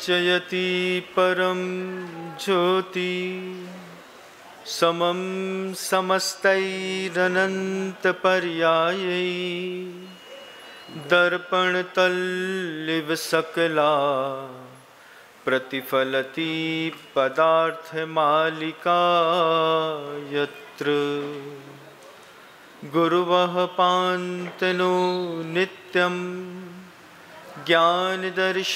जयति परम ज्योति समं समस्तैरनन्तपर्यायै दर्पणतल्लिव सकला प्रतिफलति पदार्थमालिका यत्र गुरुवः पान्तनो नित्यं ज्ञानदर्शननायका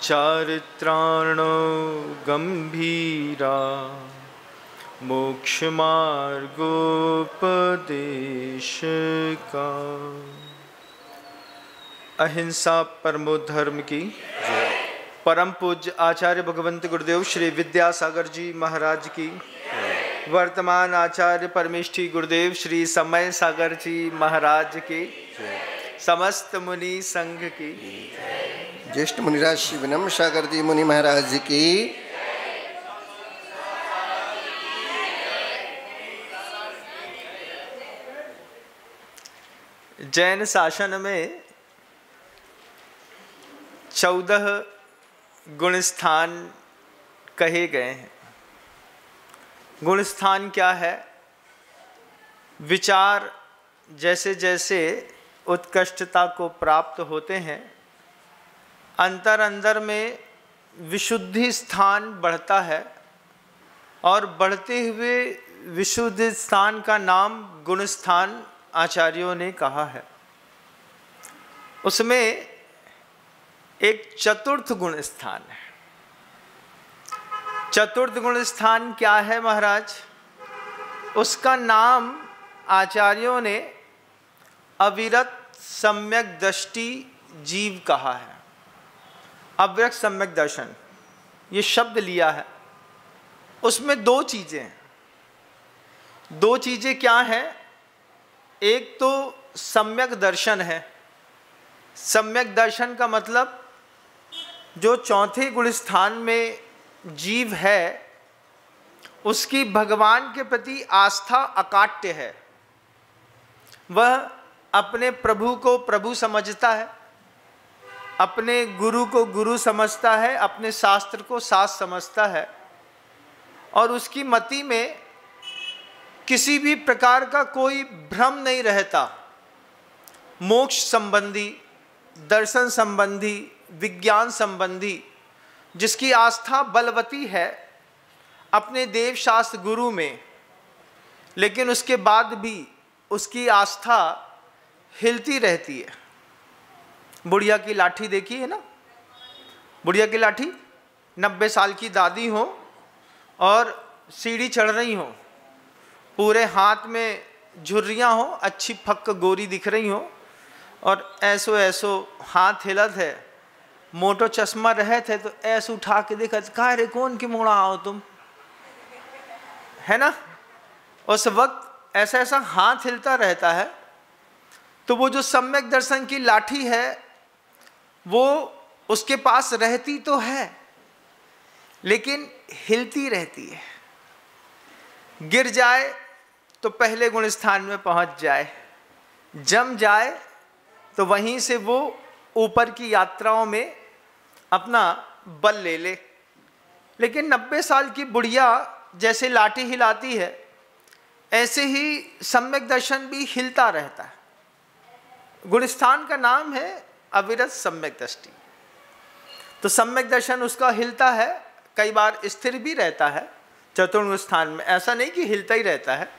चारित्राणो गंभीरा मोक्षमार्गोपदेशका। अहिंसा परमो धर्म की परम पूज्य आचार्य भगवंत गुरुदेव श्री विद्यासागर जी महाराज की, वर्तमान आचार्य परमेष्ठी गुरुदेव श्री समय सागर जी महाराज की, समस्त मुनि संघ की, ज्येष्ठ मुनिराज श्री विनम्र सागर जी मुनि महाराज जी की। जैन शासन में 14 गुणस्थान कहे गए हैं। गुणस्थान क्या है? विचार जैसे जैसे उत्कृष्टता को प्राप्त होते हैं, अंतर अंदर में विशुद्धि स्थान बढ़ता है और बढ़ते हुए विशुद्ध स्थान का नाम गुणस्थान आचार्यों ने कहा है। उसमें एक चतुर्थ गुण स्थान है। चतुर्थ गुण स्थान क्या है महाराज? उसका नाम आचार्यों ने अविरत सम्यक दृष्टि जीव कहा है। अविरत सम्यक दर्शन ये शब्द लिया है। उसमें दो चीजें हैं। दो चीजें क्या है? एक तो सम्यक दर्शन है। सम्यक दर्शन का मतलब जो चौथे गुण स्थान में जीव है उसकी भगवान के प्रति आस्था अकाट्य है। वह अपने प्रभु को प्रभु समझता है, अपने गुरु को गुरु समझता है, अपने शास्त्र को शास्त्र समझता है और उसकी मति में किसी भी प्रकार का कोई भ्रम नहीं रहता। मोक्ष संबंधी, दर्शन संबंधी, विज्ञान संबंधी जिसकी आस्था बलवती है अपने देव शास्त्र गुरु में, लेकिन उसके बाद भी उसकी आस्था हिलती रहती है। बुढ़िया की लाठी देखी है ना? बुढ़िया की लाठी 90 साल की दादी हो और सीढ़ी चढ़ रही हो, पूरे हाथ में झुर्रियाँ हो, अच्छी फक्क गोरी दिख रही हो और ऐसो ऐसो हाथ हिलत है, मोटो चश्मा रहे थे तो ऐसे उठा के देखा, कहा रे कौन की मोड़ा आओ तुम, है ना? उस वक्त ऐसा ऐसा हाथ हिलता रहता है। तो वो जो सम्यक दर्शन की लाठी है वो उसके पास रहती तो है लेकिन हिलती रहती है। गिर जाए तो पहले गुण स्थान में पहुंच जाए, जम जाए तो वहीं से वो ऊपर की यात्राओं में अपना बल ले ले। लेकिन 90 साल की बुढ़िया जैसे लाठी हिलाती है ऐसे ही सम्यक दर्शन भी हिलता रहता है। गुणस्थान का नाम है अविरत सम्यक दृष्टि। तो सम्यक दर्शन उसका हिलता है, कई बार स्थिर भी रहता है। चतुर्थ स्थान में ऐसा नहीं कि हिलता ही रहता है,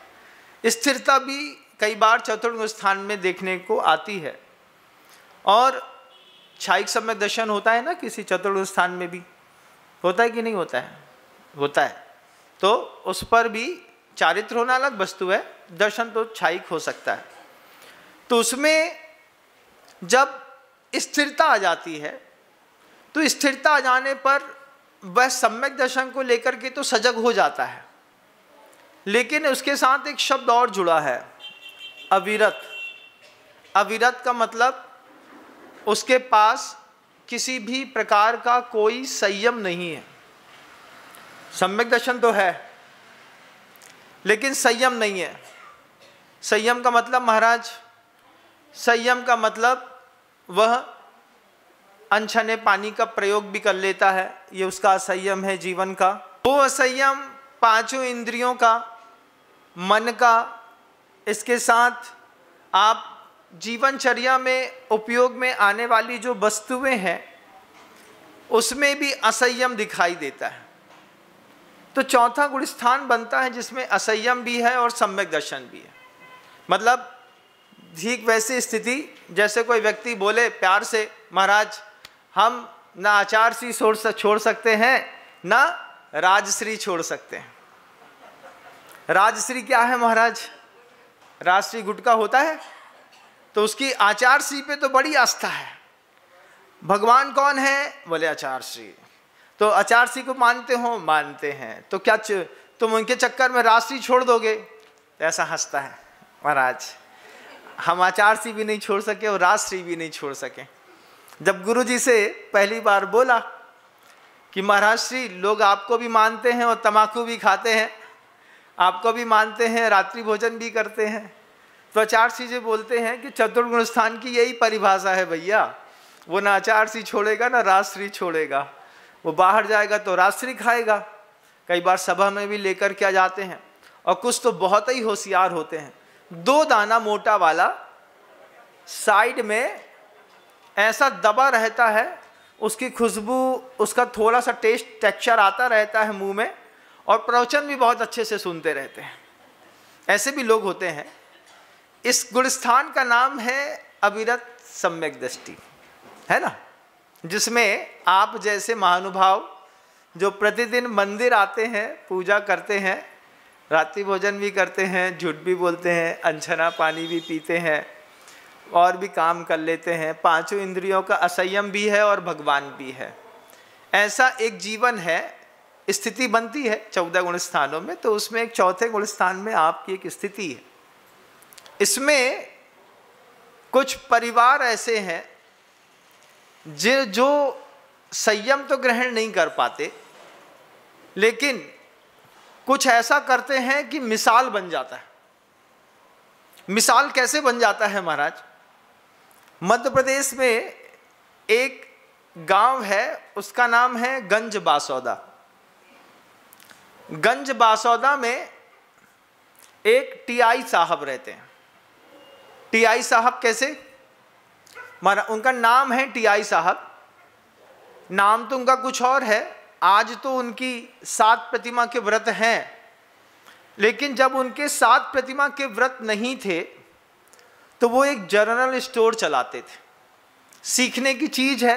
स्थिरता भी कई बार चतुर्थ स्थान में देखने को आती है। और क्षायिक सम्यक दर्शन होता है ना, किसी चतुर्थ स्थान में भी होता है कि नहीं होता है? होता है। तो उस पर भी चारित्र होना अलग वस्तु है, दर्शन तो क्षायिक हो सकता है। तो उसमें जब स्थिरता आ जाती है तो स्थिरता आ जाने पर वह सम्यक दर्शन को लेकर के तो सजग हो जाता है, लेकिन उसके साथ एक शब्द और जुड़ा है, अविरत। अविरत का मतलब उसके पास किसी भी प्रकार का कोई संयम नहीं है। सम्यक दर्शन तो है लेकिन संयम नहीं है। संयम का मतलब महाराज, संयम का मतलब वह अनछने पानी का प्रयोग भी कर लेता है, ये उसका असंयम है जीवन का। वो असंयम पांचों इंद्रियों का, मन का, इसके साथ आप जीवनचर्या में उपयोग में आने वाली जो वस्तुएं हैं उसमें भी असंयम दिखाई देता है। तो चौथा गुण स्थान बनता है जिसमें असंयम भी है और सम्यक दर्शन भी है। मतलब ठीक वैसी स्थिति जैसे कोई व्यक्ति बोले प्यार से, महाराज हम ना आचारश्री छोड़ सकते हैं ना राजश्री छोड़ सकते हैं। राजश्री क्या है महाराज? राजश्री गुटका होता है, तो उसकी आचारश्री पे तो बड़ी आस्था है। भगवान कौन है? बोले आचारश्री। तो आचारश्री को मानते हो? मानते हैं। तो क्या तुम उनके चक्कर में राजश्री छोड़ दोगे? ऐसा हंसता है महाराज, हम आचारश्री भी नहीं छोड़ सके और राजश्री भी नहीं छोड़ सके। जब गुरुजी से पहली बार बोला कि महाराज श्री, लोग आपको भी मानते हैं और तम्बाकू भी खाते हैं, आपको भी मानते हैं, रात्रि भोजन भी करते हैं, तो आचारश्री जी बोलते हैं कि चतुर्गुण स्थान की यही परिभाषा है भैया, वो ना आचारश्री छोड़ेगा ना राजश्री छोड़ेगा। वो बाहर जाएगा तो राजश्री खाएगा। कई बार सभा में भी लेकर क्या जाते हैं, और कुछ तो बहुत ही होशियार होते हैं, 2 दाना मोटा वाला साइड में ऐसा दबा रहता है, उसकी खुशबू, उसका थोड़ा सा टेस्ट टेक्सचर आता रहता है मुंह में, और प्रवचन भी बहुत अच्छे से सुनते रहते हैं। ऐसे भी लोग होते हैं। इस गुणस्थान का नाम है अविरत सम्यक दृष्टि, है ना, जिसमें आप जैसे महानुभाव जो प्रतिदिन मंदिर आते हैं, पूजा करते हैं, रात्रि भोजन भी करते हैं, झूठ भी बोलते हैं, अनछना पानी भी पीते हैं और भी काम कर लेते हैं, पांचों इंद्रियों का असंयम भी है और भगवान भी है, ऐसा एक जीवन है, स्थिति बनती है 14 गुण स्थानों में। तो उसमें एक चौथे गुण स्थान में आपकी एक स्थिति है। इसमें कुछ परिवार ऐसे हैं जो संयम तो ग्रहण नहीं कर पाते, लेकिन कुछ ऐसा करते हैं कि मिसाल बन जाता है। मिसाल कैसे बन जाता है महाराज? मध्य प्रदेश में एक गांव है, उसका नाम है गंज बासौदा। गंज बासौदा में एक टीआई साहब रहते हैं। टीआई साहब कैसे? उनका नाम है टीआई साहब, नाम तो उनका कुछ और है। आज तो उनकी 7 प्रतिमा के व्रत हैं, लेकिन जब उनके 7 प्रतिमा के व्रत नहीं थे तो वो एक जनरल स्टोर चलाते थे। सीखने की चीज है,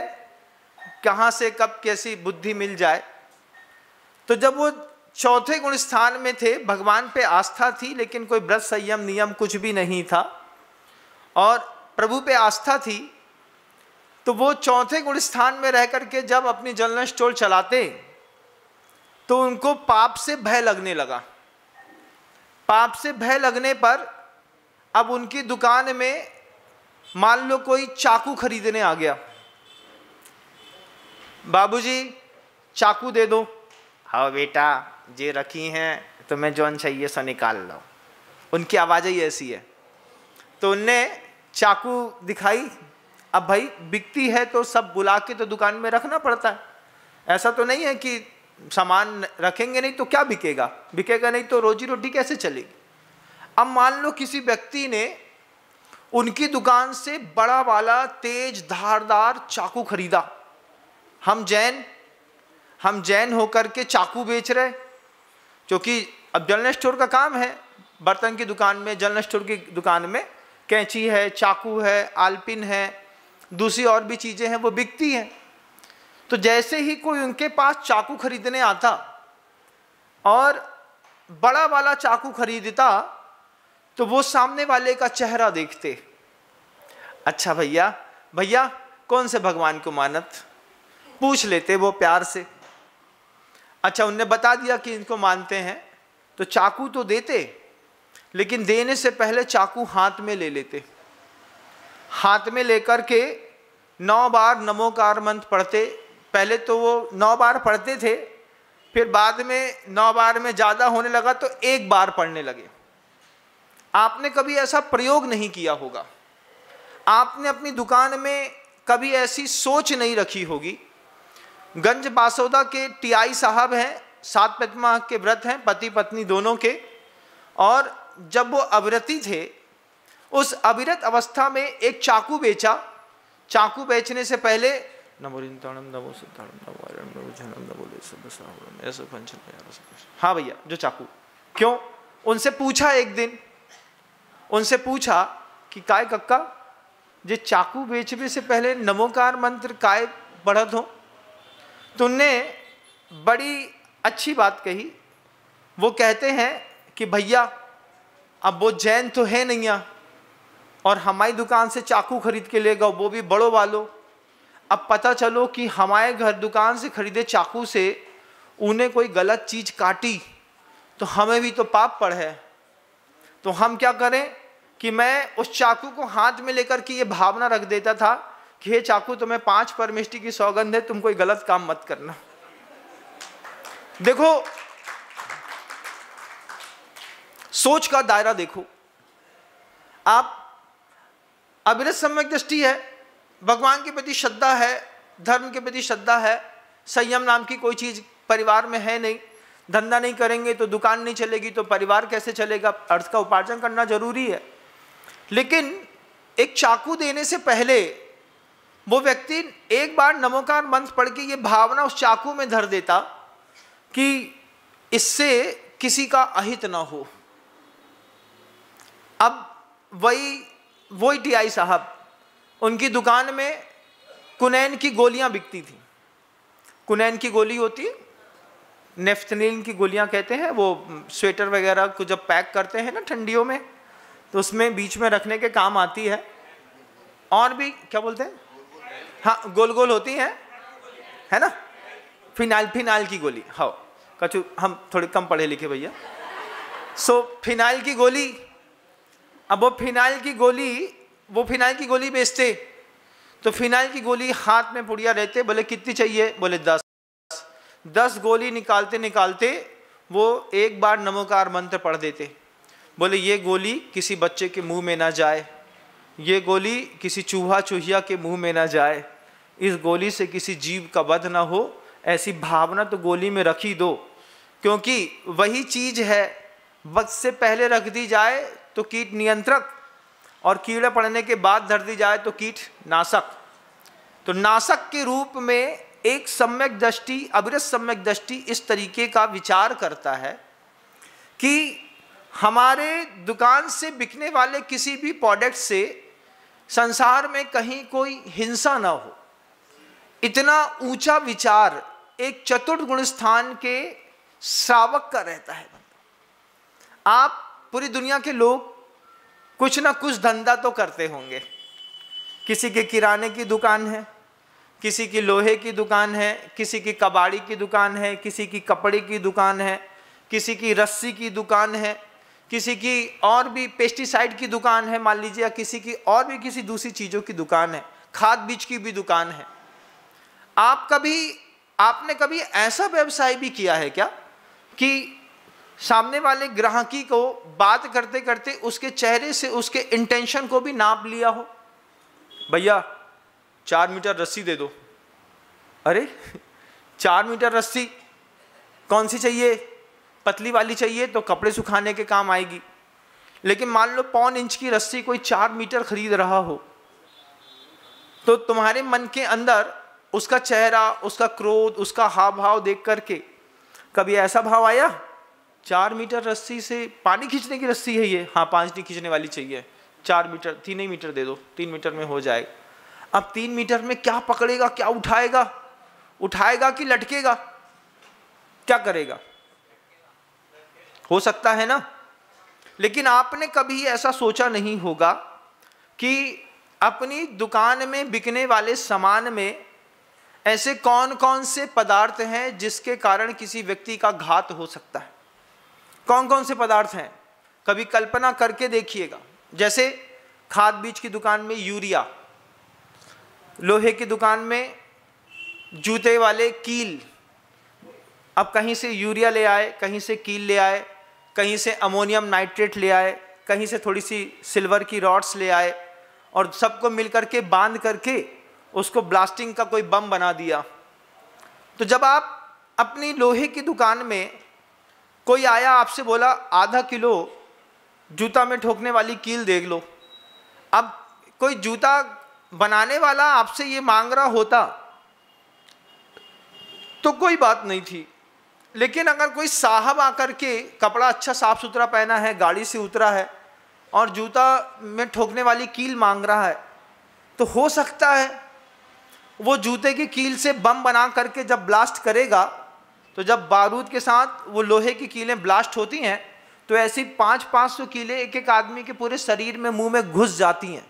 कहाँ से कब कैसी बुद्धि मिल जाए। तो जब वो चौथे गुण स्थान में थे, भगवान पे आस्था थी, लेकिन कोई व्रत संयम नियम कुछ भी नहीं था, और प्रभु पे आस्था थी, तो वो चौथे गुण स्थान में रह करके जब अपनी जनरल स्टोर चलाते तो उनको पाप से भय लगने लगा। पाप से भय लगने पर अब उनकी दुकान में मान लो कोई चाकू खरीदने आ गया, बाबूजी चाकू दे दो। हाँ बेटा, ये रखी हैं, तुम्हें जौन चाहिए सो निकाल लो। उनकी आवाज़ ही ऐसी है। तो उनने चाकू दिखाई। अब भाई बिकती है तो सब बुला के तो दुकान में रखना पड़ता है। ऐसा तो नहीं है कि सामान रखेंगे नहीं तो क्या बिकेगा, बिकेगा नहीं तो रोजी रोटी कैसे चलेगी। अब मान लो किसी व्यक्ति ने उनकी दुकान से बड़ा वाला तेज धारदार चाकू खरीदा। हम जैन होकर के चाकू बेच रहे, क्योंकि अब जनरल स्टोर का काम है। बर्तन की दुकान में, जनरल स्टोर की दुकान में कैंची है, चाकू है, आलपिन है, दूसरी और भी चीज़ें हैं, वो बिकती हैं। तो जैसे ही कोई उनके पास चाकू खरीदने आता और बड़ा वाला चाकू खरीदता, तो वो सामने वाले का चेहरा देखते। अच्छा भैया कौन से भगवान को मानत, पूछ लेते वो प्यार से। अच्छा, उनने बता दिया कि इनको मानते हैं, तो चाकू तो देते, लेकिन देने से पहले चाकू हाथ में ले लेते। हाथ में लेकर के 9 बार नमोकार मंत्र पढ़ते। पहले तो वो 9 बार पढ़ते थे, फिर बाद में 9 बार में ज़्यादा होने लगा तो 1 बार पढ़ने लगे। आपने कभी ऐसा प्रयोग नहीं किया होगा। आपने अपनी दुकान में कभी ऐसी सोच नहीं रखी होगी। गंज बासोदा के टीआई साहब हैं, 7 प्रतिमा के व्रत हैं, पति पत्नी दोनों के, और जब वो अविरती थे, उस अविरत अवस्था में एक चाकू बेचा। चाकू बेचने से पहले हाँ भैया, जो चाकू, क्यों? उनसे पूछा एक दिन, उनसे पूछा कि काय कक्का, जे चाकू बेचने से पहले नमोकार मंत्र काय पढ़त हो? तो उनने बड़ी अच्छी बात कही। वो कहते हैं कि भैया, अब वो जैन तो है नहीं यहाँ, और हमारी दुकान से चाकू खरीद के ले गए, वो भी बड़ो वालों। अब पता चलो कि हमारे घर दुकान से खरीदे चाकू से उन्हें कोई गलत चीज काटी तो हमें भी तो पाप पड़े। तो हम क्या करें कि मैं उस चाकू को हाथ में लेकर के ये भावना रख देता था कि हे चाकू, तुम्हें 5 परमेष्टि की सौगंध है, तुम कोई गलत काम मत करना। देखो, सोच का दायरा देखो। आप अविरत सम्यक दृष्टि है, भगवान के प्रति श्रद्धा है, धर्म के प्रति श्रद्धा है, संयम नाम की कोई चीज परिवार में है नहीं, धंधा नहीं करेंगे तो दुकान नहीं चलेगी, तो परिवार कैसे चलेगा? अर्थ का उपार्जन करना जरूरी है। लेकिन एक चाकू देने से पहले वो व्यक्ति एक बार नमोकार मंत्र पढ़ के ये भावना उस चाकू में धर देता कि इससे किसी का अहित ना हो। अब वही टीआई साहब, उनकी दुकान में कुनैन की गोलियां बिकती थी। कुनैन की गोली होती है, नेफ्थलीन की गोलियां कहते हैं, वो स्वेटर वगैरह को जब पैक करते हैं ना ठंडियों में, तो उसमें बीच में रखने के काम आती है। और भी क्या बोलते हैं, हाँ, गोल गोल होती हैं, है ना, फिनाइल की गोली। हाँ, कचू, हम थोड़े कम पढ़े लिखे भैया। सो फिनाइल की गोली, अब वो फिनाइल की गोली बेचते, तो फिनाइल की गोली हाथ में पुड़िया रहते, बोले कितनी चाहिए? बोले 10 गोली निकालते निकालते वो एक बार नमोकार मंत्र पढ़ देते। बोले ये गोली किसी बच्चे के मुंह में ना जाए, ये गोली किसी चूहा चूहिया के मुंह में ना जाए, इस गोली से किसी जीव का वध ना हो, ऐसी भावना तो गोली में रखी दो। क्योंकि वही चीज है, वक्त से पहले रख दी जाए तो कीट नियंत्रक, और कीड़े पड़ने के बाद धर दी जाए तो कीट नाशक। तो नाशक के रूप में एक सम्यक दृष्टि, अविरत सम्यक दृष्टि इस तरीके का विचार करता है कि हमारे दुकान से बिकने वाले किसी भी प्रोडक्ट से संसार में कहीं कोई हिंसा ना हो। इतना ऊंचा विचार एक चतुर्थ गुण स्थान के श्रावक का रहता है। आप पूरी दुनिया के लोग कुछ ना कुछ धंधा तो करते होंगे। किसी के किराने की दुकान है, किसी की लोहे की दुकान है, किसी की कबाड़ी की दुकान है, किसी की कपड़े की दुकान है, किसी की रस्सी की दुकान है, किसी की और भी पेस्टिसाइड की दुकान है मान लीजिए, या किसी की और भी किसी दूसरी चीज़ों की दुकान है, खाद बीज की भी दुकान है। आपने कभी ऐसा व्यवसाय भी किया है क्या कि सामने वाले ग्राहकी को बात करते करते उसके चेहरे से उसके इंटेंशन को भी नाप लिया हो? भैया 4 मीटर रस्सी दे दो। अरे 4 मीटर रस्सी कौन सी चाहिए? पतली वाली चाहिए तो कपड़े सुखाने के काम आएगी। लेकिन मान लो 1.25 इंच की रस्सी कोई 4 मीटर खरीद रहा हो, तो तुम्हारे मन के अंदर उसका चेहरा, उसका क्रोध, उसका हाव भाव देख करके कभी ऐसा भाव आया 4 मीटर रस्सी से पानी खींचने की रस्सी है ये, हाँ 5 नहीं खींचने वाली चाहिए, 4 मीटर 3 मीटर दे दो, 3 मीटर में हो जाएगा। अब 3 मीटर में क्या पकड़ेगा, क्या उठाएगा कि लटकेगा, क्या करेगा? हो सकता है ना। लेकिन आपने कभी ऐसा सोचा नहीं होगा कि अपनी दुकान में बिकने वाले सामान में ऐसे कौन कौन से पदार्थ हैं जिसके कारण किसी व्यक्ति का घात हो सकता है। कौन कौन से पदार्थ हैं, कभी कल्पना करके देखिएगा। जैसे खाद बीज की दुकान में यूरिया, लोहे की दुकान में जूते वाले कील। अब कहीं से यूरिया ले आए, कहीं से कील ले आए, कहीं से अमोनियम नाइट्रेट ले आए, कहीं से थोड़ी सी सिल्वर की रॉड्स ले आए, और सबको मिल करके बांध करके उसको ब्लास्टिंग का कोई बम बना दिया। तो जब आप अपनी लोहे की दुकान में कोई आया, आपसे बोला आधा किलो जूता में ठोकने वाली कील देख लो, अब कोई जूता बनाने वाला आपसे ये मांग रहा होता तो कोई बात नहीं थी, लेकिन अगर कोई साहब आकर के कपड़ा अच्छा साफ सुथरा पहना है, गाड़ी से उतरा है और जूता में ठोकने वाली कील मांग रहा है, तो हो सकता है वो जूते की कील से बम बना करके जब ब्लास्ट करेगा, तो जब बारूद के साथ वो लोहे की कीलें ब्लास्ट होती हैं तो ऐसी 500-500 कीलें एक एक आदमी के पूरे शरीर में, मुंह में घुस जाती हैं।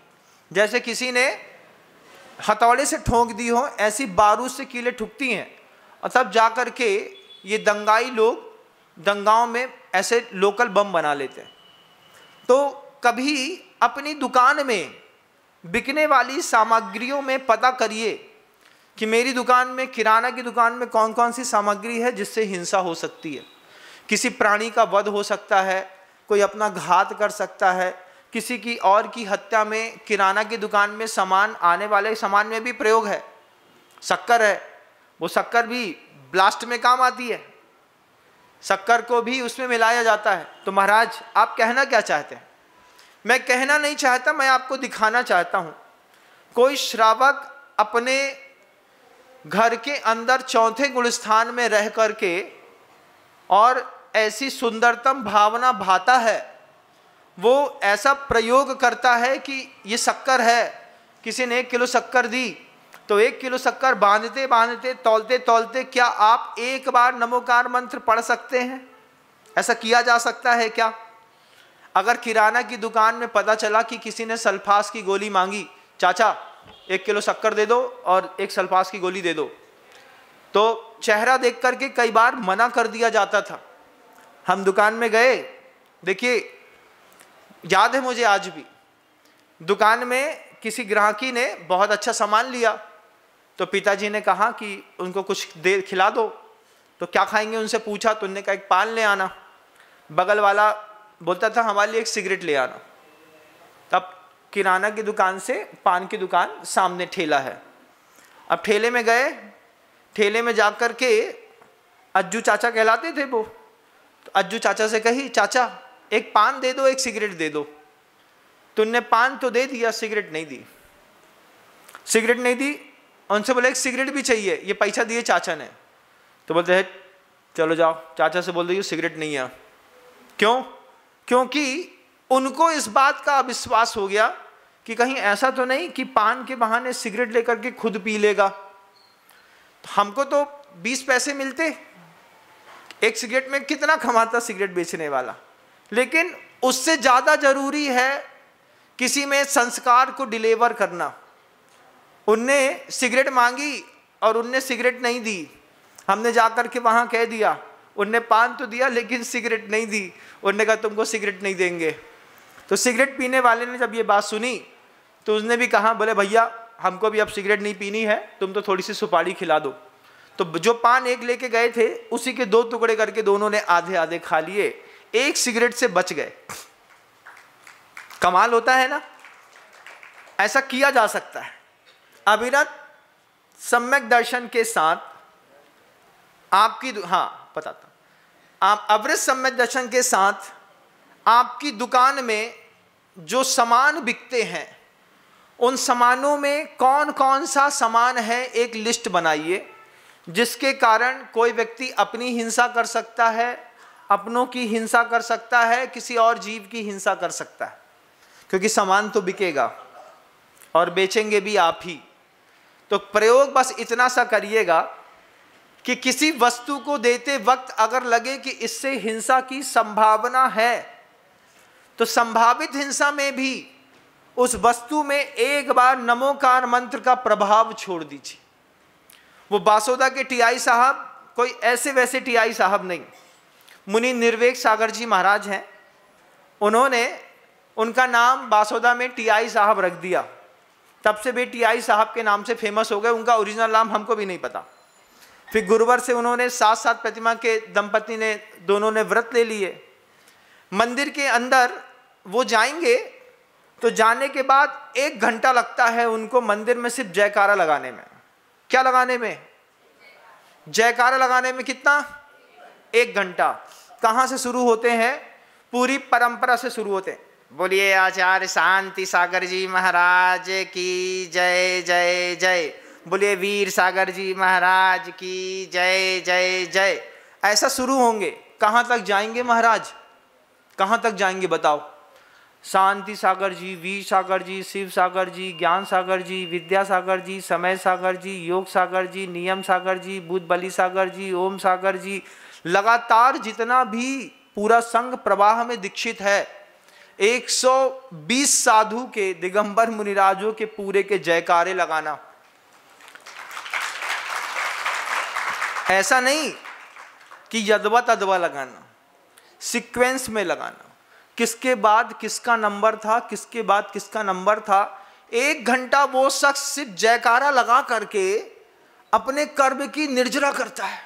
जैसे किसी ने हथौड़े से ठोक दी हो, ऐसी बारूद से कीलें ठुकती हैं और तब जा कर के ये दंगाई लोग दंगाओं में ऐसे लोकल बम बना लेते हैं। तो कभी अपनी दुकान में बिकने वाली सामग्रियों में पता करिए कि मेरी दुकान में, किराना की दुकान में कौन कौन सी सामग्री है जिससे हिंसा हो सकती है। किसी प्राणी का वध हो सकता है, कोई अपना घात कर सकता है, किसी की और की हत्या में किराना की दुकान में सामान, आने वाले सामान में भी प्रयोग है। शक्कर है, वो शक्कर भी ब्लास्ट में काम आती है, शक्कर को भी उसमें मिलाया जाता है। तो महाराज आप कहना क्या चाहते हैं? मैं कहना नहीं चाहता, मैं आपको दिखाना चाहता हूँ। कोई श्रावक अपने घर के अंदर चौथे गुणस्थान में रह करके और ऐसी सुंदरतम भावना भाता है, वो ऐसा प्रयोग करता है कि ये शक्कर है, किसी ने 1 किलो शक्कर दी तो 1 किलो शक्कर बांधते बांधते, तौलते तौलते, क्या आप एक बार नमोकार मंत्र पढ़ सकते हैं? ऐसा किया जा सकता है क्या? अगर किराना की दुकान में पता चला कि किसी ने सल्फास की गोली मांगी, चाचा 1 किलो शक्कर दे दो और 1 सल्फास की गोली दे दो, तो चेहरा देख करके कई बार मना कर दिया जाता था। हम दुकान में गए, देखिए याद है मुझे आज भी, दुकान में किसी ग्राहकी ने बहुत अच्छा सामान लिया, तो पिताजी ने कहा कि उनको कुछ दे खिला दो। तो क्या खाएंगे उनसे पूछा, तो उन्होंने कहा एक पान ले आना। बगल वाला बोलता था हमारे लिए एक सिगरेट ले आना। तब किराना की दुकान से पान की दुकान सामने ठेला है। अब ठेले में गए, ठेले में जाकर के अज्जू चाचा कहलाते थे वो, तो अज्जू चाचा से कही चाचा एक पान दे दो, एक सिगरेट दे दो। तो उनने पान तो दे दिया, सिगरेट नहीं दी। सिगरेट नहीं दी, उनसे बोले एक सिगरेट भी चाहिए, ये पैसा दिए चाचा ने। तो बोलते हैं चलो जाओ चाचा से बोल दो सिगरेट नहीं है। क्यों? क्योंकि उनको इस बात का अविश्वास हो गया कि कहीं ऐसा तो नहीं कि पान के बहाने सिगरेट लेकर के खुद पी लेगा। तो हमको तो 20 पैसे मिलते, एक सिगरेट में कितना कमाता सिगरेट बेचने वाला। लेकिन उससे ज़्यादा जरूरी है किसी में संस्कार को डिलीवर करना। उनने सिगरेट मांगी और उनने सिगरेट नहीं दी, हमने जाकर के वहाँ कह दिया, उनने पान तो दिया लेकिन सिगरेट नहीं दी। उनने कहा तुमको सिगरेट नहीं देंगे। तो सिगरेट पीने वाले ने जब ये बात सुनी तो उसने भी कहा, बोले भैया हमको भी अब सिगरेट नहीं पीनी है, तुम तो थोड़ी सी सुपारी खिला दो। तो जो पान एक लेके गए थे उसी के 2 टुकड़े करके दोनों ने आधे आधे खा लिए, एक सिगरेट से बच गए। कमाल होता है ना, ऐसा किया जा सकता है। अविरत सम्यक दर्शन के साथ आपकी बताता हूं, आप अविरत सम्यक दर्शन के साथ आपकी दुकान में जो सामान बिकते हैं उन सामानों में कौन कौन सा सामान है एक लिस्ट बनाइए, जिसके कारण कोई व्यक्ति अपनी हिंसा कर सकता है, अपनों की हिंसा कर सकता है, किसी और जीव की हिंसा कर सकता है, क्योंकि सामान तो बिकेगा और बेचेंगे भी आप ही। तो प्रयोग बस इतना सा करिएगा कि किसी वस्तु को देते वक्त अगर लगे कि इससे हिंसा की संभावना है तो संभावित हिंसा में भी उस वस्तु में एक बार नमोकार मंत्र का प्रभाव छोड़ दीजिए। वो बासोदा के टीआई साहब कोई ऐसे वैसे टीआई साहब नहीं, मुनि निर्वेक सागर जी महाराज हैं। उन्होंने उनका नाम बासोदा में टीआई साहब रख दिया, तब से वे टीआई साहब के नाम से फेमस हो गए। उनका ओरिजिनल नाम हमको भी नहीं पता। फिर गुरुवर से उन्होंने 7 प्रतिमा के दंपति ने दोनों ने व्रत ले लिए। मंदिर के अंदर वो जाएंगे तो जाने के बाद 1 घंटा लगता है उनको मंदिर में सिर्फ जयकारा लगाने में। क्या लगाने में? जयकारा लगाने में कितना? 1 घंटा। कहाँ से शुरू होते हैं? पूरी परंपरा से शुरू होते हैं। बोलिए आचार्य शांति सागर जी महाराज की जय जय जय। बोलिए वीर सागर जी महाराज की जय जय जय। ऐसा शुरू होंगे। कहाँ तक जाएंगे महाराज? कहाँ तक जाएंगे बताओ? शांति सागर जी, वीर सागर जी, शिव सागर जी, ज्ञान सागर जी, विद्या सागर जी, समय सागर जी, योग सागर जी, नियम सागर जी, बुद्ध बलि सागर जी, ओम सागर जी, लगातार जितना भी पूरा संघ प्रवाह में दीक्षित है 120 साधु के, दिगंबर मुनिराजों के पूरे के जयकारे लगाना। ऐसा नहीं कि यदवा तदवा लगाना, सीक्वेंस में लगाना। किसके बाद किसका नंबर था, किसके बाद किसका नंबर था। 1 घंटा वो शख्स सिर्फ जयकारा लगा करके अपने कर्म की निर्जरा करता है।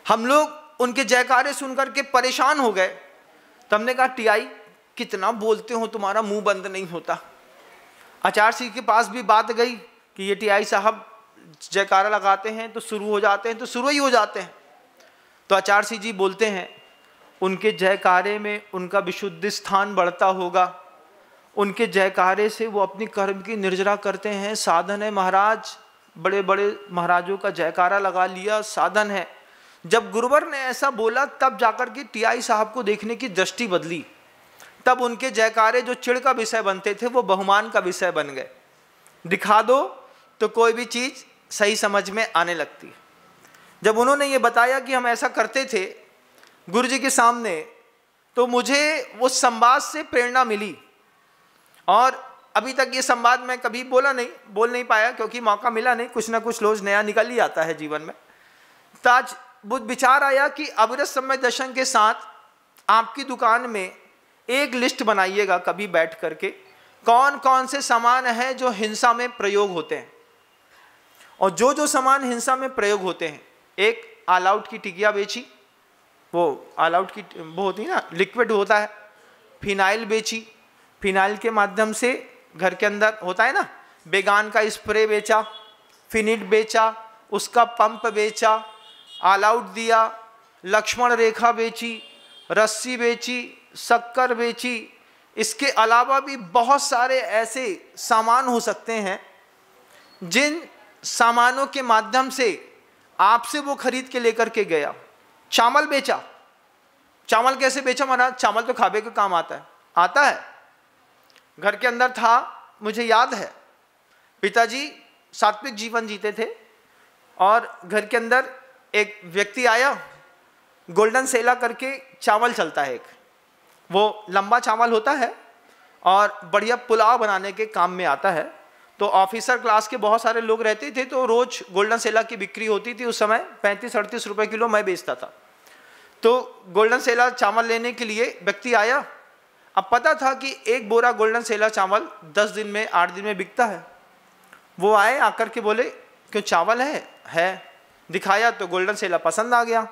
हम लोग उनके जयकारे सुनकर के परेशान हो गए। तो हमने कहा टीआई कितना बोलते हो, तुम्हारा मुंह बंद नहीं होता। आचार्य जी के पास भी बात गई कि ये टीआई साहब जयकारा लगाते हैं तो शुरू हो जाते हैं, तो शुरू ही हो जाते हैं। तो आचार्य जी बोलते हैं उनके जयकारे में उनका विशुद्ध स्थान बढ़ता होगा। उनके जयकारे से वो अपनी कर्म की निर्जरा करते हैं। साधन है महाराज, बड़े बड़े महाराजों का जयकारा लगा लिया, साधन है। जब गुरुवर ने ऐसा बोला तब जाकर के टीआई साहब को देखने की दृष्टि बदली। तब उनके जयकारे जो चिढ़ का विषय बनते थे वो बहुमान का विषय बन गए। दिखा दो तो कोई भी चीज़ सही समझ में आने लगती। जब उन्होंने ये बताया कि हम ऐसा करते थे गुरु जी के सामने, तो मुझे उस संवाद से प्रेरणा मिली। और अभी तक ये संवाद मैं कभी बोल नहीं पाया क्योंकि मौका मिला नहीं। कुछ ना कुछ रोज नया निकल ही आता है जीवन में। तो आज बुद्ध विचार आया कि अविरत समय दर्शन के साथ आपकी दुकान में एक लिस्ट बनाइएगा कभी बैठ करके, कौन कौन से सामान हैं जो हिंसा में प्रयोग होते हैं। और जो जो सामान हिंसा में प्रयोग होते हैं, एक ऑल आउट की टिकिया बेची, वो ऑल आउट की वो होती है ना, लिक्विड होता है। फिनाइल बेची, फिनाइल के माध्यम से घर के अंदर होता है ना, बेगान का स्प्रे बेचा, फिनिट बेचा, उसका पंप बेचा, ऑल आउट दिया, लक्ष्मण रेखा बेची, रस्सी बेची, शक्कर बेची। इसके अलावा भी बहुत सारे ऐसे सामान हो सकते हैं जिन सामानों के माध्यम से आपसे वो खरीद के लेकर के गया। चावल बेचा। चावल कैसे बेचा महाराज? चावल तो खाने का काम आता है। घर के अंदर था, मुझे याद है, पिताजी सात्विक जीवन जीते थे और घर के अंदर एक व्यक्ति आया, गोल्डन सेला करके चावल चलता है एक, वो लंबा चावल होता है और बढ़िया पुलाव बनाने के काम में आता है। तो ऑफिसर क्लास के बहुत सारे लोग रहते थे, तो रोज गोल्डन सेला की बिक्री होती थी। उस समय 35-38 रुपए किलो मैं बेचता था। तो गोल्डन सेला चावल लेने के लिए व्यक्ति आया। अब पता था कि एक बोरा गोल्डन सेला चावल 10 दिन में 8 दिन में बिकता है। वो आए, आकर के बोले क्यों चावल है। दिखाया तो गोल्डन सेला पसंद आ गया।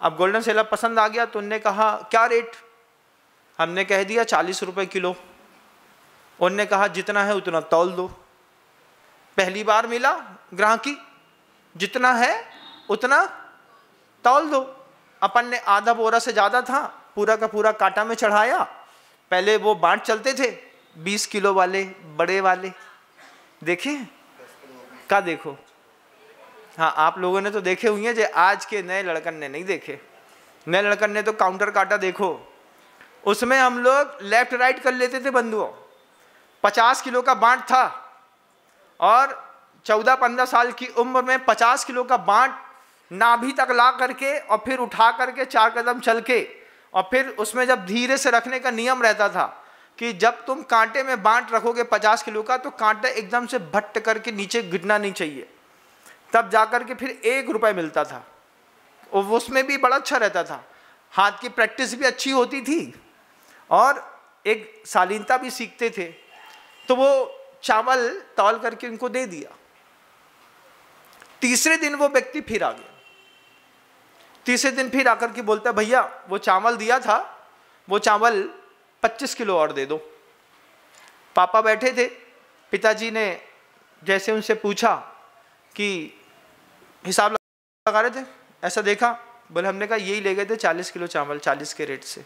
अब गोल्डन सेला पसंद आ गया तो उनने कहा क्या रेट? हमने कह दिया 40 रुपए किलो। उनने कहा जितना है उतना तौल दो। पहली बार मिला ग्राहकी, जितना है उतना तौल दो। अपन ने आधा बोरा से ज़्यादा था, पूरा का पूरा कांटा में चढ़ाया। पहले वो बांट चलते थे 20 किलो वाले, बड़े वाले, देखे क्या? देखो, हाँ आप लोगों ने तो देखे हुए हैं, जो आज के नए लड़कन ने नहीं देखे। नए लड़कन ने तो काउंटर काटा देखो, उसमें हम लोग लेफ्ट राइट कर लेते थे बंधुओं। 50 किलो का बांट था और 14-15 साल की उम्र में 50 किलो का बांट नाभि तक ला करके और फिर उठा करके 4 कदम चल के, और फिर उसमें जब धीरे से रखने का नियम रहता था कि जब तुम कांटे में बांट रखोगे 50 किलो का तो कांटा एकदम से भट्ट करके नीचे गिरना नहीं चाहिए, तब जाकर के फिर 1 रुपये मिलता था। और उसमें भी बड़ा अच्छा रहता था, हाथ की प्रैक्टिस भी अच्छी होती थी और एक शालीनता भी सीखते थे। तो वो चावल तौल करके उनको दे दिया। तीसरे दिन वो व्यक्ति फिर आ गया। तीसरे दिन फिर आकर के बोलता भैया वो चावल दिया था, वो चावल 25 किलो और दे दो। पापा बैठे थे, पिताजी ने जैसे उनसे पूछा कि हिसाब लगा रहे थे, ऐसा देखा, बोले हमने कहा यही ले गए थे 40 किलो चावल 40 के रेट से।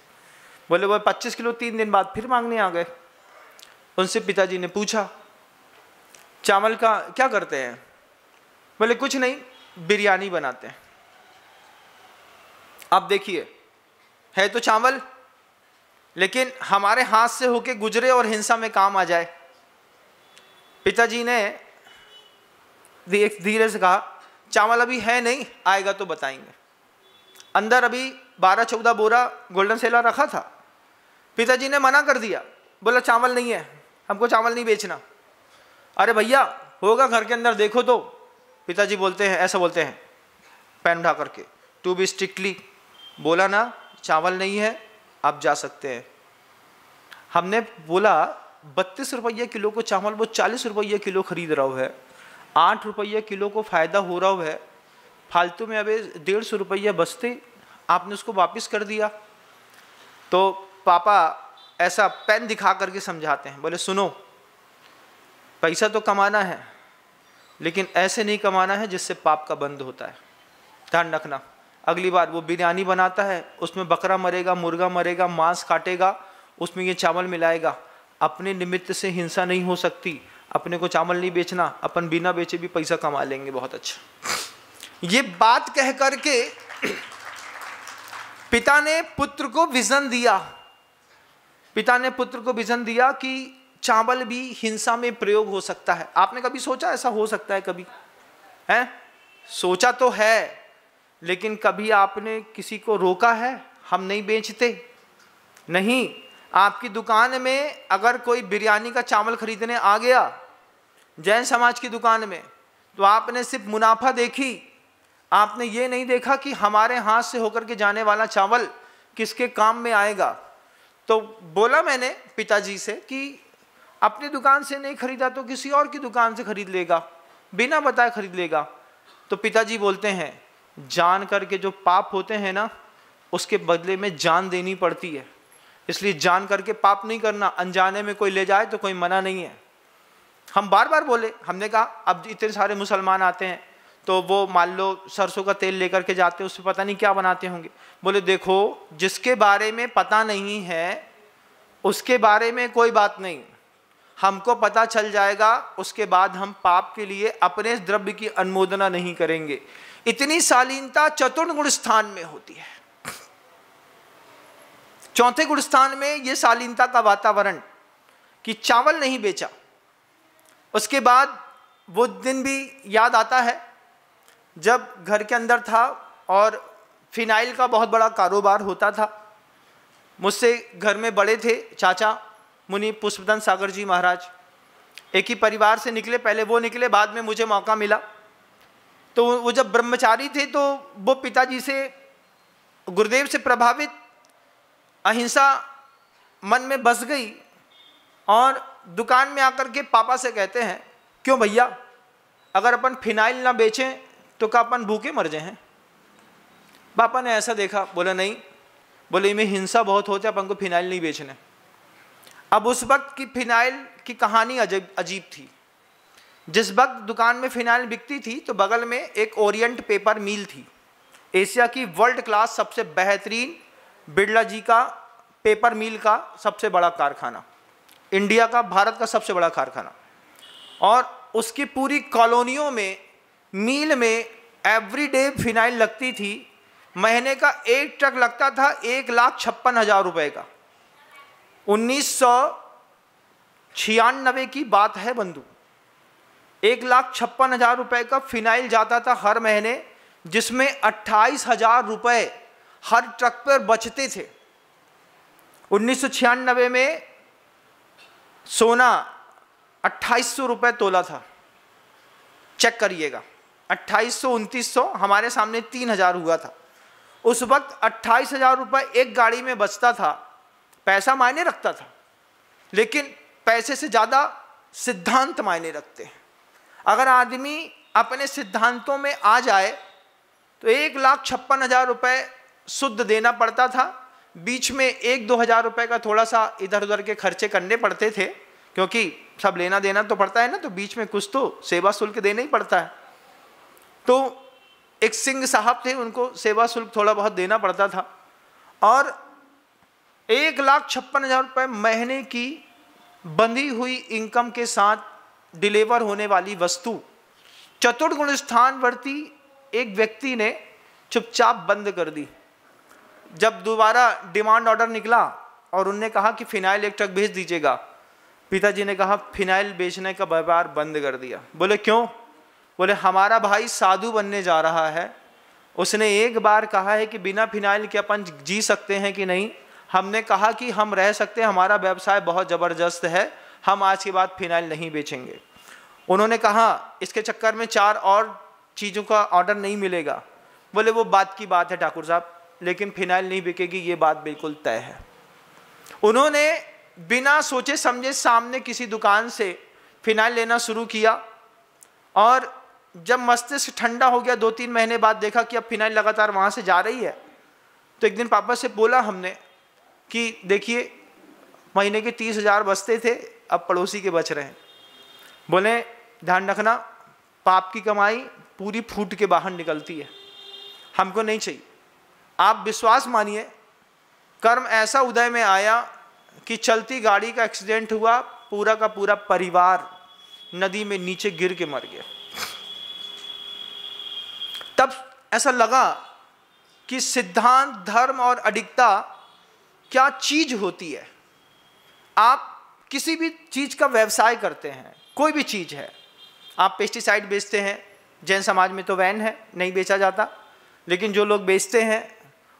बोले वो 25 किलो 3 दिन बाद फिर मांगने आ गए। उनसे पिताजी ने पूछा चावल का क्या करते हैं? बोले कुछ नहीं, बिरयानी बनाते हैं। अब देखिए, है तो चावल, लेकिन हमारे हाथ से होके गुजरे और हिंसा में काम आ जाए। पिताजी ने धीरे से कहा चावल अभी है नहीं, आएगा तो बताएंगे। अंदर अभी 12-14 बोरा गोल्डन सेला रखा था। पिताजी ने मना कर दिया, बोला चावल नहीं है, हमको चावल नहीं बेचना। अरे भैया होगा घर के अंदर, देखो तो। पिताजी बोलते हैं, ऐसा बोलते हैं पैन उठा करके, टू बी स्ट्रिक्टली, बोला ना चावल नहीं है, आप जा सकते हैं। हमने बोला 32 रुपये किलो को चावल वो 40 रुपये किलो खरीद रहा है, 8 रुपये किलो को फ़ायदा हो रहा है, फालतू में अभी 150 रुपये बचते, आपने उसको वापस कर दिया। तो पापा ऐसा पेन दिखा करके समझाते हैं, बोले सुनो, पैसा तो कमाना है, लेकिन ऐसे नहीं कमाना है जिससे पाप का बंद होता है। ध्यान रखना, अगली बार वो बिरयानी बनाता है, उसमें बकरा मरेगा, मुर्गा मरेगा, मांस काटेगा, उसमें ये चावल मिलाएगा। अपने निमित्त से हिंसा नहीं हो सकती। अपने को चावल नहीं बेचना, अपन बिना बेचे भी पैसा कमा लेंगे बहुत अच्छा। ये बात कह करके पिता ने पुत्र को विजन दिया। पिता ने पुत्र को विजन दिया कि चावल भी हिंसा में प्रयोग हो सकता है। आपने कभी सोचा ऐसा हो सकता है? कभी है सोचा तो है, लेकिन कभी आपने किसी को रोका है? हम नहीं बेचते, नहीं। आपकी दुकान में अगर कोई बिरयानी का चावल खरीदने आ गया जैन समाज की दुकान में, तो आपने सिर्फ मुनाफा देखी, आपने ये नहीं देखा कि हमारे हाथ से होकर के जाने वाला चावल किसके काम में आएगा। तो बोला मैंने पिताजी से कि अपनी दुकान से नहीं खरीदा तो किसी और की दुकान से खरीद लेगा, बिना बताए खरीद लेगा। तो पिताजी बोलते हैं जान करके जो पाप होते हैं ना, उसके बदले में जान देनी पड़ती है, इसलिए जान करके पाप नहीं करना। अनजाने में कोई ले जाए तो कोई मना नहीं है। हम बार बार बोले, हमने कहा अब इतने सारे मुसलमान आते हैं तो वो मान लो सरसों का तेल लेकर के जाते हैं, उससे पता नहीं क्या बनाते होंगे। बोले देखो, जिसके बारे में पता नहीं है उसके बारे में कोई बात नहीं, हमको पता चल जाएगा, उसके बाद हम पाप के लिए अपने द्रव्य की अनुमोदना नहीं करेंगे। इतनी शालीनता चतुर्थ गुण स्थान में होती है। चौथे गुण स्थान में ये शालीनता का वातावरण कि चावल नहीं बेचा। उसके बाद वो दिन भी याद आता है जब घर के अंदर था और फिनाइल का बहुत बड़ा कारोबार होता था। मुझसे घर में बड़े थे चाचा मुनि पुष्पदन सागर जी महाराज, एक ही परिवार से निकले, पहले वो निकले, बाद में मुझे मौका मिला। तो वो जब ब्रह्मचारी थे तो वो पिताजी से, गुरुदेव से प्रभावित अहिंसा मन में बस गई और दुकान में आकर के पापा से कहते हैं क्यों भैया, अगर अपन फिनाइल ना बेचें तो क्या अपन भूखे मर जाएं? पापा ने ऐसा देखा, बोला नहीं, बोले इनमें हिंसा बहुत होती है, अपन को फिनाइल नहीं बेचने। अब उस वक्त की फिनाइल की कहानी अजीब थी। जिस वक्त दुकान में फिनाइल बिकती थी तो बगल में एक ओरिएंट पेपर मिल थी, एशिया की वर्ल्ड क्लास सबसे बेहतरीन बिरला जी का पेपर मिल का सबसे बड़ा कारखाना, इंडिया का, भारत का सबसे बड़ा कारखाना। और उसकी पूरी कॉलोनियों में मील में एवरीडे फिनाइल लगती थी। महीने का एक ट्रक लगता था 1,56,000 रुपए का। 1996 की बात है बंधु। 1,56,000 रुपए का फिनाइल जाता था हर महीने, जिसमें 28,000 रुपए हर ट्रक पर बचते थे। 1996 में सोना 2,800 रुपए तोला था। चेक करिएगा, 2,800, 2,900, हमारे सामने 3,000 हुआ था। उस वक्त 28,000 रुपए एक गाड़ी में बचता था। पैसा मायने रखता था, लेकिन पैसे से ज़्यादा सिद्धांत मायने रखते हैं। अगर आदमी अपने सिद्धांतों में आ जाए तो 1,56,000 रुपए शुद्ध देना पड़ता था। बीच में 1-2 हज़ार रुपए का थोड़ा सा इधर उधर के खर्चे करने पड़ते थे, क्योंकि सब लेना देना तो पड़ता है ना, तो बीच में कुछ तो सेवा शुल्क देना ही पड़ता है। तो एक सिंह साहब थे, उनको सेवा शुल्क थोड़ा बहुत देना पड़ता था, और 1,56,000 रुपये महीने की बंधी हुई इनकम के साथ डिलीवर होने वाली वस्तु चतुर्गुण स्थानवर्ती एक व्यक्ति ने चुपचाप बंद कर दी। जब दोबारा डिमांड ऑर्डर निकला और उनने कहा कि फिनाइल एक ट्रक भेज दीजिएगा, पिताजी ने कहा फिनाइल बेचने का व्यापार बंद कर दिया। बोले क्यों? बोले हमारा भाई साधु बनने जा रहा है, उसने एक बार कहा है कि बिना फिनाइल के अपन जी सकते हैं कि नहीं। हमने कहा कि हम रह सकते हैं, हमारा व्यवसाय बहुत ज़बरदस्त है, हम आज के बाद फिनाइल नहीं बेचेंगे। उन्होंने कहा इसके चक्कर में 4 और चीज़ों का ऑर्डर नहीं मिलेगा। बोले वो बात की बात है ठाकुर साहब, लेकिन फिनाइल नहीं बिकेगी, ये बात बिल्कुल तय है। उन्होंने बिना सोचे समझे सामने किसी दुकान से फिनाइल लेना शुरू किया, और जब मस्तिष्क ठंडा हो गया 2-3 महीने बाद देखा कि अब फिनाइल लगातार वहाँ से जा रही है, तो एक दिन पापा से बोला हमने कि देखिए महीने के 30,000 बचते थे, अब पड़ोसी के बच रहे हैं। बोले ध्यान रखना, पाप की कमाई पूरी फूट के बाहर निकलती है, हमको नहीं चाहिए। आप विश्वास मानिए, कर्म ऐसा उदय में आया कि चलती गाड़ी का एक्सीडेंट हुआ, पूरा का पूरा परिवार नदी में नीचे गिर के मर गया। तब ऐसा लगा कि सिद्धांत, धर्म और अडिगता क्या चीज होती है। आप किसी भी चीज का व्यवसाय करते हैं, कोई भी चीज है, आप पेस्टिसाइड बेचते हैं, जैन समाज में तो वैन है, नहीं बेचा जाता, लेकिन जो लोग बेचते हैं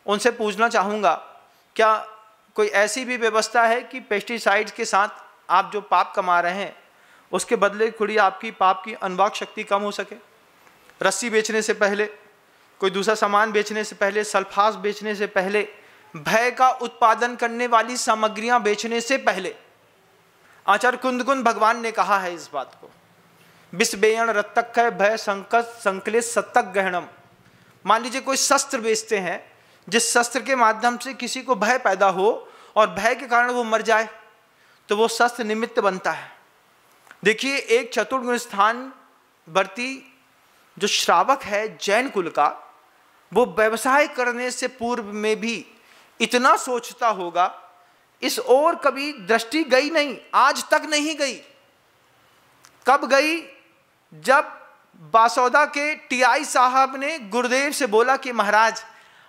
उनसे पूछना चाहूँगा, क्या कोई ऐसी भी व्यवस्था है कि पेस्टिसाइड्स के साथ आप जो पाप कमा रहे हैं उसके बदले थोड़ी आपकी पाप की अनवाक शक्ति कम हो सके? रस्सी बेचने से पहले, कोई दूसरा सामान बेचने से पहले, सल्फास बेचने से पहले, भय का उत्पादन करने वाली सामग्रियां बेचने से पहले, आचार्य कुंदकुंद भगवान ने कहा है इस बात को, विषबेयण रत्तक है भय संकट संकलित सत्तक गहनम। मान लीजिए कोई शस्त्र बेचते हैं, जिस शस्त्र के माध्यम से किसी को भय पैदा हो और भय के कारण वो मर जाए, तो वो शस्त्र निमित्त बनता है। देखिए एक चतुर्गुण स्थान वर्ती जो श्रावक है जैन कुल का, वो व्यवसाय करने से पूर्व में भी इतना सोचता होगा, इस ओर कभी दृष्टि गई नहीं, आज तक नहीं गई। कब गई? जब बासौदा के टीआई साहब ने गुरुदेव से बोला कि महाराज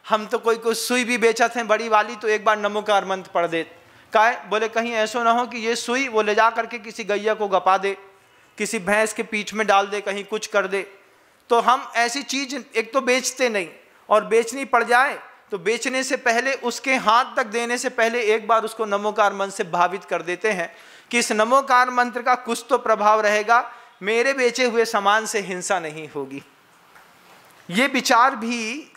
हम तो कोई सुई भी बेचा थे बड़ी वाली, तो एक बार नमोकार मंत्र पढ़ दे। का है? बोले कहीं ऐसा ना हो कि ये सुई वो ले जा करके किसी गैया को गपा दे, किसी भैंस के पीठ में डाल दे, कहीं कुछ कर दे। तो हम ऐसी चीज एक तो बेचते नहीं, और बेचनी पड़ जाए तो बेचने से पहले, उसके हाथ तक देने से पहले एक बार उसको नमोकार मंत्र से भावित कर देते हैं कि इस नमोकार मंत्र का कुछ तो प्रभाव रहेगा, मेरे बेचे हुए सामान से हिंसा नहीं होगी। ये विचार भी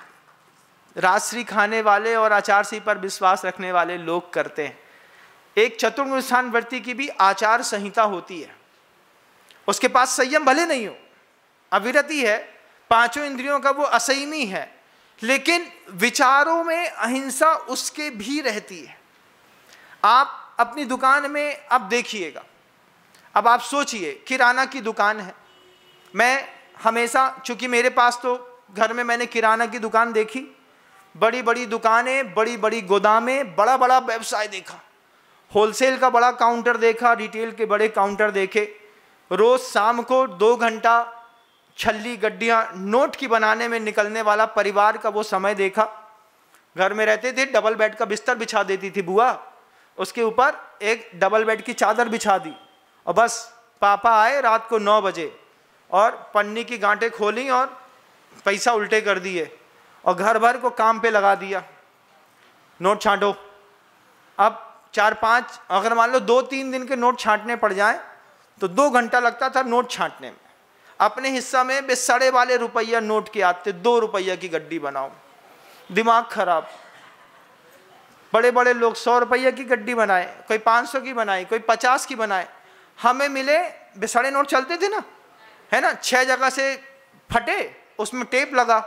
राजश्री खाने वाले और आचारश्री पर विश्वास रखने वाले लोग करते हैं। एक चतुर्गुण स्थान वर्ती की भी आचार संहिता होती है, उसके पास संयम भले नहीं हो, अविरति है, 5 इंद्रियों का वो असंयमी है, लेकिन विचारों में अहिंसा उसके भी रहती है। आप अपनी दुकान में अब देखिएगा, अब आप सोचिए किराना की दुकान है, मैं हमेशा, चूंकि मेरे पास तो घर में मैंने किराना की दुकान देखी, बड़ी बड़ी दुकानें, बड़ी बड़ी गोदामें, बड़ा बड़ा व्यवसाय देखा, होलसेल का बड़ा काउंटर देखा, रिटेल के बड़े काउंटर देखे, रोज शाम को 2 घंटा छल्ली गड्डियाँ नोट की बनाने में निकलने वाला परिवार का वो समय देखा। घर में रहते थे, डबल बेड का बिस्तर बिछा देती थी बुआ, उसके ऊपर एक डबल बेड की चादर बिछा दी, और बस पापा आए रात को 9 बजे और पन्नी की गांठें खोली और पैसा उल्टे कर दिए और घर भर को काम पे लगा दिया, नोट छांटो। अब 4-5, अगर मान लो 2-3 दिन के नोट छांटने पड़ जाए तो 2 घंटा लगता था नोट छांटने में। अपने हिस्सा में बेसड़े वाले रुपया नोट के आते, 2 रुपया की गड्डी बनाओ, दिमाग खराब। बड़े बड़े लोग 100 रुपया की गड्डी बनाए, कोई 500 की बनाए, कोई 50 की बनाए। हमें मिले बेसड़े नोट चलते थे ना, है ना, 6 जगह से फटे, उसमें टेप लगा।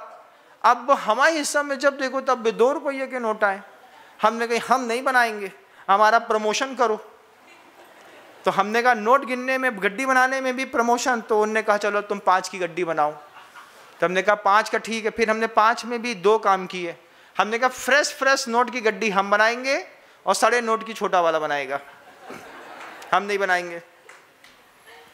अब हमारे हिस्सा में जब देखो तब 2 रुपये के नोट आए। हमने कहा हम नहीं बनाएंगे, हमारा प्रमोशन करो। तो हमने कहा नोट गिनने में, गड्डी बनाने में भी प्रमोशन, तो उन्होंने कहा चलो तुम 5 की गड्डी बनाओ। तो हमने कहा 5 का ठीक है। फिर हमने 5 में भी 2 काम किए। हमने कहा फ्रेश नोट की गड्डी हम बनाएंगे और सड़े नोट की छोटा वाला बनाएगा, हम नहीं बनाएंगे।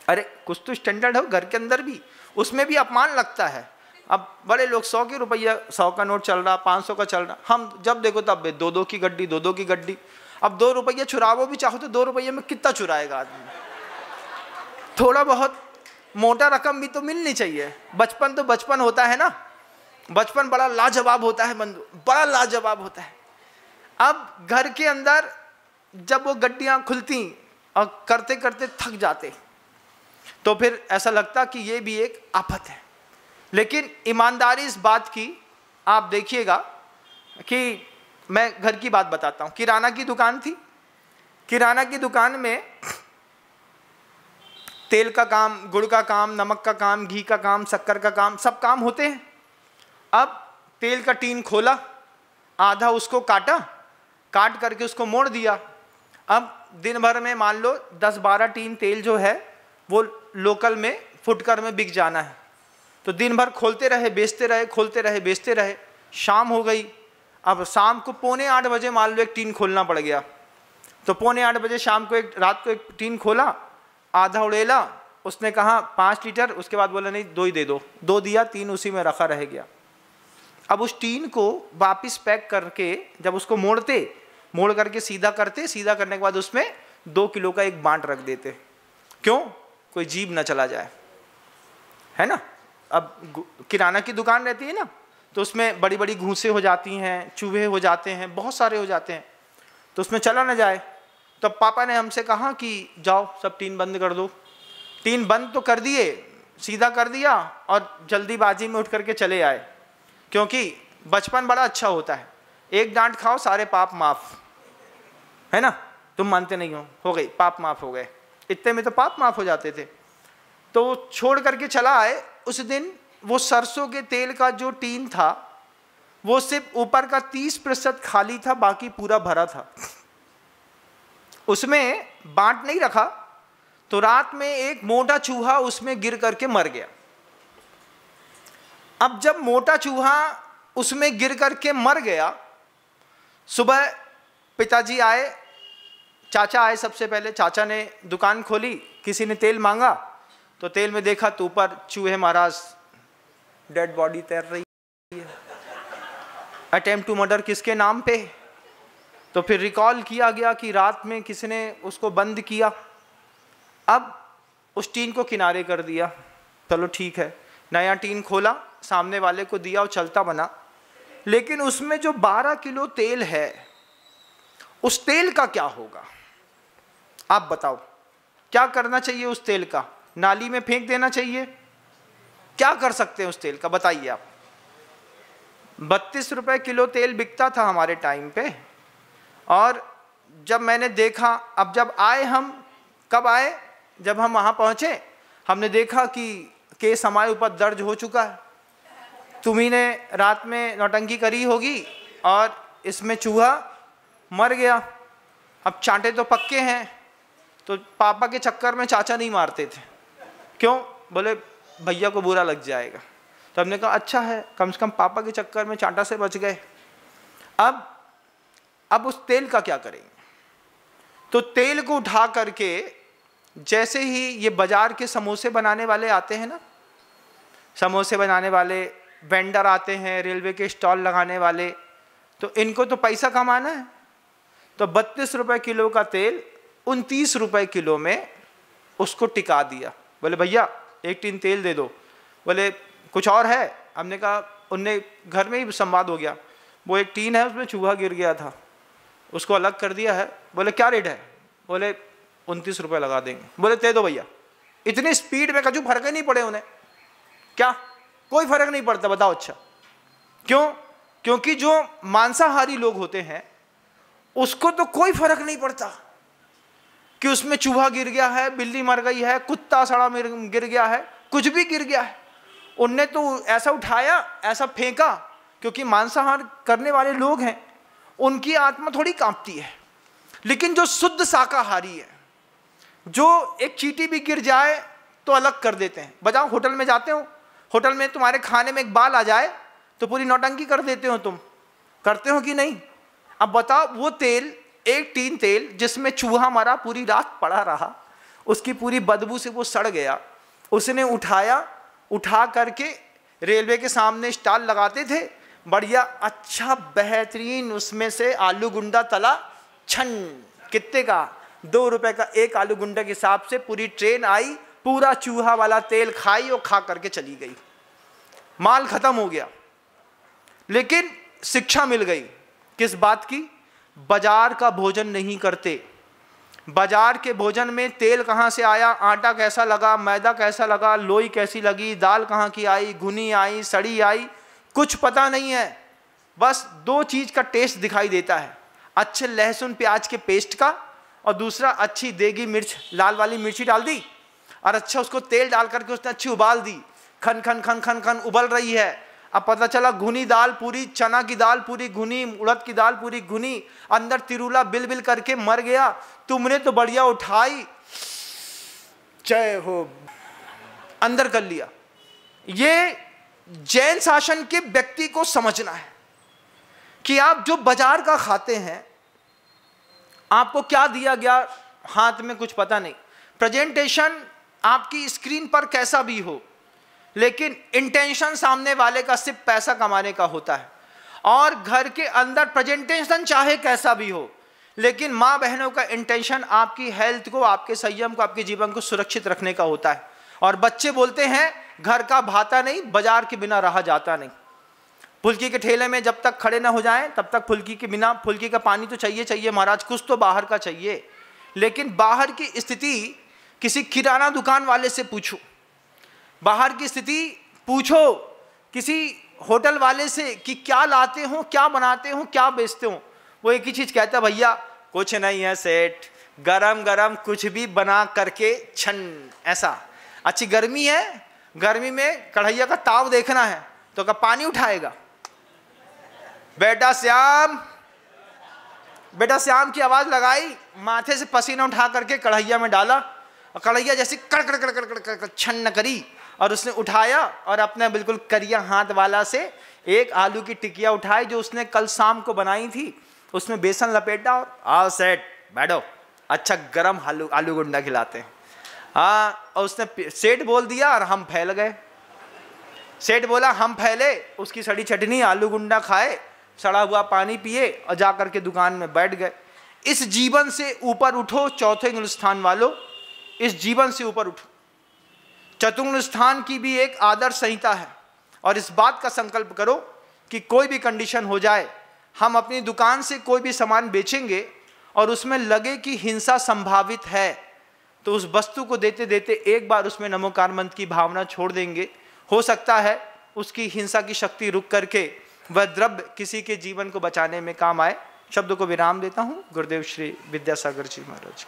अरे कुछ तो स्टैंडर्ड हो घर के अंदर भी, उसमें भी अपमान लगता है। अब बड़े लोग 100 के रुपया, 100 का नोट चल रहा, 500 का चल रहा, हम जब देखो तब 2-2 की गड्डी, 2-2 की गड्डी। अब 2 रुपये चुरावो भी चाहो तो 2 रुपये में कितना चुराएगा आदमी? थोड़ा बहुत मोटा रकम भी तो मिलनी चाहिए। बचपन तो बचपन होता है ना, बचपन बड़ा लाजवाब होता है बंधु, बड़ा लाजवाब होता है। अब घर के अंदर जब वो गड्डियां खुलती और करते करते थक जाते, तो फिर ऐसा लगता कि ये भी एक आफत है। लेकिन ईमानदारी इस बात की, आप देखिएगा कि मैं घर की बात बताता हूँ। किराना की दुकान थी, किराना की दुकान में तेल का काम, गुड़ का काम, नमक का काम, घी का काम, शक्कर का काम, सब काम होते हैं। अब तेल का टीन खोला, आधा उसको काटा, काट करके उसको मोड़ दिया। अब दिन भर में मान लो 10-12 टीन तेल जो है वो लोकल में फुटकर में बिक जाना है। तो दिन भर खोलते रहे, बेचते रहे, खोलते रहे, बेचते रहे। शाम हो गई, अब शाम को 7:45 बजे मान लो एक टीन खोलना पड़ गया। तो 7:45 बजे शाम को रात को एक टीन खोला, आधा उड़ेला, उसने कहा 5 लीटर, उसके बाद बोला नहीं 2 ही दे दो, 2 दिया, 3 उसी में रखा रह गया। अब उस टीन को वापस पैक करके जब उसको मोड़ करके सीधा करते, सीधा करने के बाद उसमें 2 किलो का एक बांट रख देते। क्यों? कोई जीभ ना चला जाए, है ना। अब किराना की दुकान रहती है ना, तो उसमें बड़ी बड़ी घूंसे हो जाती हैं, चूहे हो जाते हैं, बहुत सारे हो जाते हैं, तो उसमें चला ना जाए। तो पापा ने हमसे कहा कि जाओ सब टीन बंद कर दो। टीन बंद तो कर दिए, सीधा कर दिया और जल्दीबाजी में उठ करके चले आए, क्योंकि बचपन बड़ा अच्छा होता है। एक डांट खाओ सारे पाप माफ, है ना। तुम मानते नहीं हो गई, पाप माफ हो गए, इतने में तो पाप माफ हो जाते थे। तो छोड़ करके चला आए। उस दिन वो सरसों के तेल का जो टीन था वो सिर्फ ऊपर का 30% खाली था, बाकी पूरा भरा था। उसमें बांट नहीं रखा, तो रात में एक मोटा चूहा उसमें गिर करके मर गया। अब जब मोटा चूहा उसमें गिर करके मर गया, सुबह पिताजी आए, चाचा आए। सबसे पहले चाचा ने दुकान खोली, किसी ने तेल मांगा तो तेल में देखा तो ऊपर चूहे महाराज डेड बॉडी तैर रही है। अटेम्प्ट टू मर्डर किसके नाम पे? तो फिर रिकॉल किया गया कि रात में किसी ने उसको बंद किया। अब उस टीन को किनारे कर दिया, चलो ठीक है। नया टीन खोला, सामने वाले को दिया और चलता बना। लेकिन उसमें जो 12 किलो तेल है, उस तेल का क्या होगा? आप बताओ, क्या करना चाहिए उस तेल का? नाली में फेंक देना चाहिए? क्या कर सकते हैं उस तेल का, बताइए आप। 32 रुपए किलो तेल बिकता था हमारे टाइम पे। और जब मैंने देखा, अब जब आए हम, कब आए? जब हम वहाँ पहुँचे, हमने देखा कि केस हमारे ऊपर दर्ज हो चुका है। तुम्ही ने रात में नौटंकी करी होगी और इसमें चूहा मर गया। अब चांटे तो पक्के हैं, तो पापा के चक्कर में चाचा नहीं मारते थे। क्यों? बोले भैया को बुरा लग जाएगा। तो हमने कहा अच्छा है, कम से कम पापा के चक्कर में चांटा से बच गए। अब उस तेल का क्या करेंगे? तो तेल को उठा करके, जैसे ही ये बाजार के समोसे बनाने वाले आते हैं ना, समोसे बनाने वाले वेंडर आते हैं, रेलवे के स्टॉल लगाने वाले, तो इनको तो पैसा कमाना है। तो 32 रुपए किलो का तेल 29 रुपए किलो में उसको टिका दिया। बोले भैया एक टीन तेल दे दो। बोले कुछ और है? हमने कहा, उनने घर में ही संवाद हो गया, वो एक टीन है उसमें चूहा गिर गया था, उसको अलग कर दिया है। बोले क्या रेट है? बोले 29 रुपये लगा देंगे। बोले दे दो भैया। इतनी स्पीड में कछु फर्क ही नहीं पड़े उन्हें। क्या? कोई फर्क नहीं पड़ता, बताओ। अच्छा क्यों? क्योंकि जो मांसाहारी लोग होते हैं उसको तो कोई फर्क नहीं पड़ता कि उसमें चूहा गिर गया है, बिल्ली मर गई है, कुत्ता सड़ा गिर गया है, कुछ भी गिर गया है। उनने तो ऐसा उठाया, ऐसा फेंका, क्योंकि मांसाहार करने वाले लोग हैं, उनकी आत्मा थोड़ी कांपती है। लेकिन जो शुद्ध शाकाहारी है, जो एक चींटी भी गिर जाए तो अलग कर देते हैं। बताओ, होटल में जाते हो, होटल में तुम्हारे खाने में एक बाल आ जाए तो पूरी नौटंकी कर देते हो, तुम करते हो कि नहीं? अब बताओ, वो तेल, एक टीन तेल जिसमें चूहा मरा पूरी रात पड़ा रहा, उसकी पूरी बदबू से वो सड़ गया, उसने उठा करके रेलवे के सामने स्टॉल लगाते थे, बढ़िया अच्छा बेहतरीन उसमें से आलू गुंडा तला, छन, कितने का? 2 रुपए का एक आलू गुंडा के हिसाब से पूरी ट्रेन आई, पूरा चूहा वाला तेल खाई और खा करके चली गई, माल खत्म हो गया। लेकिन शिक्षा मिल गई किस बात की? बाजार का भोजन नहीं करते। बाजार के भोजन में तेल कहाँ से आया, आटा कैसा लगा, मैदा कैसा लगा, लोई कैसी लगी, दाल कहाँ की आई, घुनी आई, सड़ी आई, कुछ पता नहीं है। बस 2 चीज का टेस्ट दिखाई देता है, अच्छे लहसुन प्याज के पेस्ट का, और दूसरा अच्छी देगी मिर्च, लाल वाली मिर्ची डाल दी और अच्छा उसको तेल डाल करके उसने अच्छी उबाल दी, खन खन खन खन खन उबल रही है। अब पता चला घुनी दाल पूरी, चना की दाल पूरी घुनी, उड़द की दाल पूरी घुनी, अंदर तिरुला बिल बिल करके मर गया। तुमने तो बढ़िया उठाई, जय हो, अंदर कर लिया। ये जैन शासन के व्यक्ति को समझना है कि आप जो बाजार का खाते हैं, आपको क्या दिया गया हाथ में कुछ पता नहीं, प्रेजेंटेशन आपकी स्क्रीन पर कैसा भी हो, लेकिन इंटेंशन सामने वाले का सिर्फ पैसा कमाने का होता है। और घर के अंदर प्रेजेंटेशन चाहे कैसा भी हो, लेकिन माँ बहनों का इंटेंशन आपकी हेल्थ को, आपके संयम को, आपके जीवन को सुरक्षित रखने का होता है। और बच्चे बोलते हैं घर का भाता नहीं, बाजार के बिना रहा जाता नहीं। फुल्की के ठेले में जब तक खड़े ना हो जाएं तब तक फुल्की के बिना, फुल्की का पानी तो चाहिए महाराज, कुछ तो बाहर का चाहिए। लेकिन बाहर की स्थिति किसी किराना दुकान वाले से पूछो, बाहर की स्थिति पूछो किसी होटल वाले से कि क्या लाते हो, क्या बनाते हो, क्या बेचते हो, वो एक ही चीज कहता है, भैया कुछ नहीं है सेठ, गरम गरम कुछ भी बना करके छन। ऐसा अच्छी गर्मी है, गर्मी में कढ़ैया का ताव देखना है तो क्या पानी उठाएगा? बेटा श्याम की आवाज लगाई, माथे से पसीना उठा करके कढ़ैया में डाला, और कढ़ैया जैसी कड़ कड़ छन्न करी, और उसने उठाया और अपने बिल्कुल करिया हाथ वाला से एक आलू की टिकिया उठाई जो उसने कल शाम को बनाई थी, उसमें बेसन लपेटा और आओ सेठ बैठो, अच्छा गरम आलू गुंडा खिलाते हैं। हाँ, और उसने सेठ बोल दिया और हम फैल गए। सेठ बोला हम फैले, उसकी सड़ी चटनी आलू गुंडा खाए, सड़ा हुआ पानी पिए और जाकर के दुकान में बैठ गए। इस जीवन से ऊपर उठो चौथे हिंदुस्तान वालों, इस जीवन से ऊपर उठो। चतुर्थ स्थान की भी एक आदर्श संहिता है, और इस बात का संकल्प करो कि कोई भी कंडीशन हो जाए, हम अपनी दुकान से कोई भी सामान बेचेंगे और उसमें लगे कि हिंसा संभावित है, तो उस वस्तु को देते देते एक बार उसमें नमोकार मंत्र की भावना छोड़ देंगे। हो सकता है उसकी हिंसा की शक्ति रुक करके वह द्रव्य किसी के जीवन को बचाने में काम आए। शब्द को विराम देता हूँ। गुरुदेव श्री विद्यासागर जी महाराज।